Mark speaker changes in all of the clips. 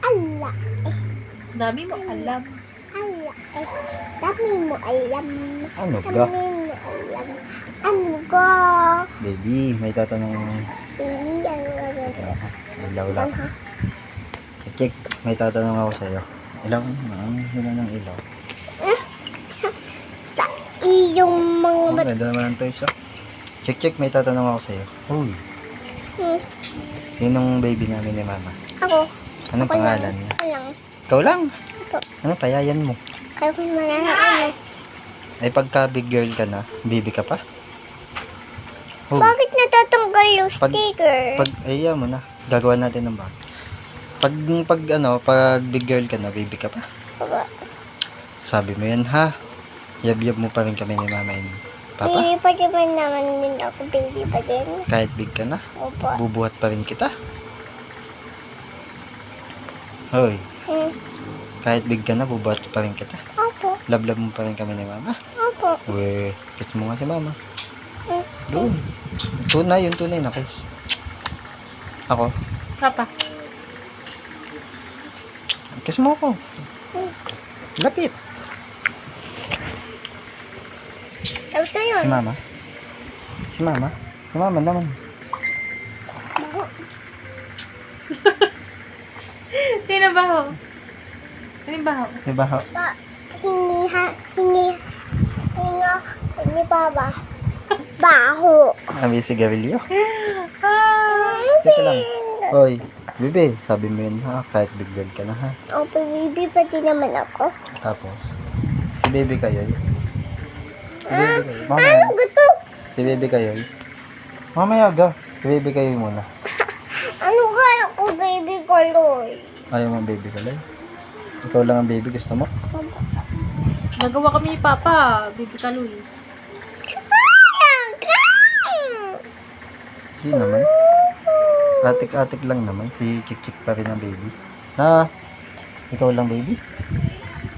Speaker 1: Ala.
Speaker 2: Dami mo alam.
Speaker 1: Ala. Dami mo alam.
Speaker 3: Ano ga?
Speaker 1: Dami mo alam. Ano ka?
Speaker 3: Baby, may tatanong.
Speaker 1: Baby, ano ka ba?
Speaker 3: Ilaw lang. Kik, may tatanong ako sa'yo. Ilaw ng ilaw.
Speaker 1: Sa iyong mga
Speaker 3: Oh, ganda naman ang toys, oh. Check, may tatanong ako sa'yo. Uy, sinong baby namin ni Mama?
Speaker 1: Ako.
Speaker 3: Anong
Speaker 1: Ako lang.
Speaker 3: pangalan?
Speaker 1: Ako lang.
Speaker 3: Ikaw lang?
Speaker 1: Ito.
Speaker 3: Ano, payayan mo?
Speaker 1: Kaya ko naman ano.
Speaker 3: Ay, pagka big girl ka na, baby ka pa? Oh,
Speaker 1: Bakit natatanggal yung
Speaker 3: Pag-
Speaker 1: sticker?
Speaker 3: ayaw mo na. Gagawa natin ng bag. Pag big girl ka na, baby ka pa?
Speaker 1: Baba.
Speaker 3: Sabi mo yan, ha? Yab-yab mo pa rin kami ni Mama and Papa?
Speaker 1: Baby pa naman naman din ako. Baby pa din.
Speaker 3: Kahit big ka na,
Speaker 1: Opo.
Speaker 3: bubuhat pa rin kita. Hoy, kahit big ka na, bubuhat pa rin kita.
Speaker 1: Opo.
Speaker 3: Love-love mo pa rin kami ni Mama.
Speaker 1: Opo.
Speaker 3: Uwe, kiss mo nga si Mama.
Speaker 1: Mm.
Speaker 3: Doon. Yung tunay na kiss. Ako,
Speaker 2: Papa.
Speaker 3: kiss mo ako. Lapit.
Speaker 1: Tapos na yun.
Speaker 3: Si Mama. Si Mama. Si Mama naman.
Speaker 2: Sino baho? Ano baho?
Speaker 3: Si Baho.
Speaker 1: Hingi baba. Baho.
Speaker 3: Sabi si Gavilio.
Speaker 2: Ah,
Speaker 3: Teka lang. Hoy, bebe, sabi mo yun ha, kahit big girl ka na ha.
Speaker 1: Opo, baby pati naman ako.
Speaker 3: Tapos, si baby kayo. Si baby kayo. Mamaya.
Speaker 1: Ano gusto?
Speaker 3: Si baby kayo. Mamaya ga. Si baby kayo muna.
Speaker 1: Ano ka ako, baby kaloy?
Speaker 3: Ayaw mo ang baby kalay. Ikaw lang ang baby, gusto mo?
Speaker 2: Nagawa kami ni Papa. Baby Kaloy.
Speaker 3: Hindi naman. Atik-atik lang naman. Si Kik-Kik pa rin ang baby. Na, ikaw lang baby?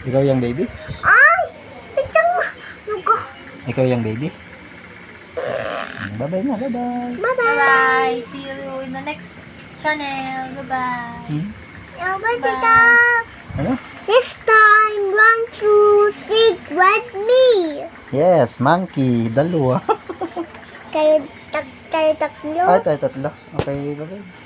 Speaker 3: Ikaw yung baby?
Speaker 1: Ay! Isang Nugo.
Speaker 3: Ikaw yung baby? Bye-bye na, bye-bye.
Speaker 1: Bye-bye.
Speaker 2: Bye-bye. See you in the next channel. Bye-bye.
Speaker 3: Hmm?
Speaker 1: Bye-bye,
Speaker 2: Bye.
Speaker 1: tita.
Speaker 3: Ano?
Speaker 1: This time, run through stick with me.
Speaker 3: Yes, monkey. Dalawa.
Speaker 1: Kayo tatlo.
Speaker 3: Ay, tayo tatlo. Okay, bye-bye.